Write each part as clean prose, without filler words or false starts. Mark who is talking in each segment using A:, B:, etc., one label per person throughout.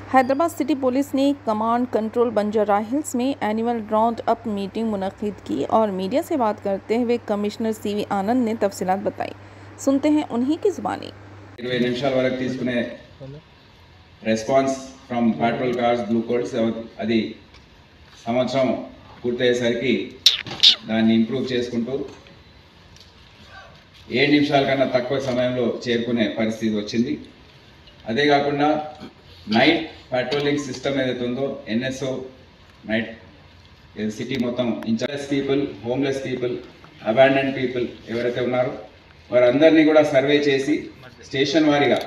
A: Hyderabad city police ने command control Banjara hills में annual round up meeting मुनक्किद की और मीडिया से बात करते हुए कमिश्नर सीवी आनंद ने तफसीलात बताई। सुनते हैं उन्हीं की जुबानी।
B: 20 నిమిషాల వరకు తీసుకునే response from petrol cars blue codes అది సంవత్సరం పూర్తయ్యేసరికి దాన్ని ఇంప్రూవ్ చేసుకుంటూ 7 నిమిషాల కన్నా తక్కువ సమయంలో చేరుకునే పరిస్థితి వచ్చింది। అదే కాకుండా నైట్ పెట్రోలింగ్ సిస్టమ్ ఏదైతే ఉందో ఎన్ఎస్ఓ నైట్ సిటీ మొత్తం in charge people, homeless people, abandoned people ఎవరైతే ఉన్నారో వారందరినీ కూడా సర్వే చేసి స్టేషన్ వారీగా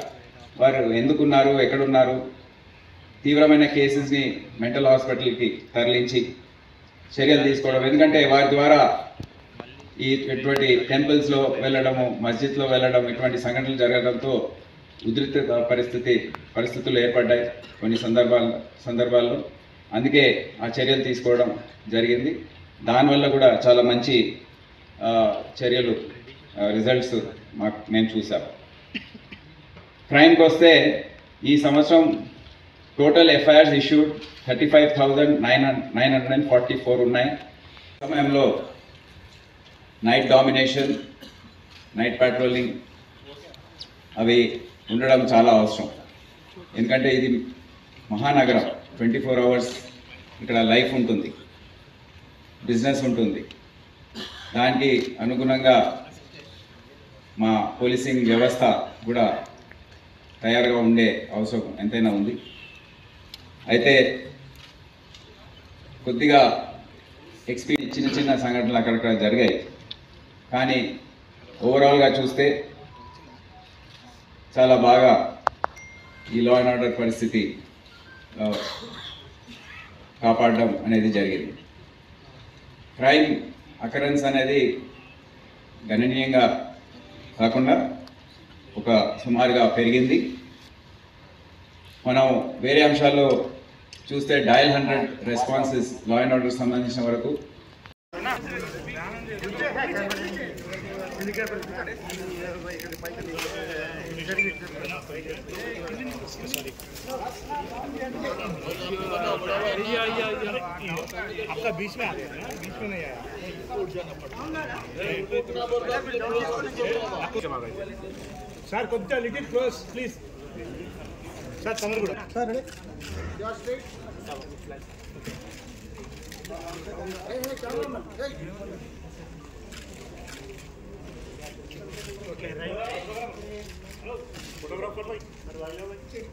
B: వారు ఎందుకున్నారు, ఎక్కడున్నారు, తీవ్రమైన కేసెస్ని మెంటల్ హాస్పిటల్కి తరలించి చర్యలు తీసుకోవడం। ఎందుకంటే వారి ద్వారా ఇటువంటి టెంపుల్స్లో వెళ్ళడము, మస్జిద్లో వెళ్ళడం ఇటువంటి సంఘటనలు జరగడంతో ఉద్రిక్త పరిస్థితులు ఏర్పడ్డాయి కొన్ని సందర్భాల్లో। అందుకే ఆ చర్యలు తీసుకోవడం జరిగింది। దానివల్ల కూడా చాలా మంచి చర్యలు రిజల్ట్స్ మేము చూసాం। క్రైమ్కి వస్తే ఈ సంవత్సరం టోటల్ ఎఫ్ఐఆర్స్ ఇష్యూడ్ 35,944 ఉన్నాయి। సమయంలో నైట్ డామినేషన్, నైట్ పెట్రోలింగ్ అవి ఉండడం చాలా అవసరం। ఎందుకంటే ఇది మహానగరం, 24 అవర్స్ ఇక్కడ లైఫ్ ఉంటుంది, బిజినెస్ ఉంటుంది। దానికి అనుగుణంగా మా పోలీసింగ్ వ్యవస్థ కూడా తయారుగా ఉండే అవసరం ఎంతైనా ఉంది। అయితే కొద్దిగా ఎక్స్పీరియన్స్ చిన్న చిన్న సంఘటనలు అక్కడక్కడ జరిగాయి, కానీ ఓవరాల్గా చూస్తే చాలా బాగా ఈ లా అండ్ ఆర్డర్ పరిస్థితి కాపాడడం అనేది జరిగింది। క్రైమ్ అకరెన్స్ అనేది గణనీయంగా కాకుండా ఒక సుమారుగా పెరిగింది। మనం వేరే అంశాల్లో చూస్తే dial 100 responses law and order సంబంధించిన వరకు
C: आपका बीच में आ गया ना, बीच में नहीं आया। सर కొంచెం లిటిల్ క్లోజ్ ప్లీజ్ సార్, తమరు కూడా సార్ రెడీ యా స్ట్రైట్ ఏ కెమెరామన్ ఓకే రైట్ फोटोग्राफर भाई करवाइए भाई सर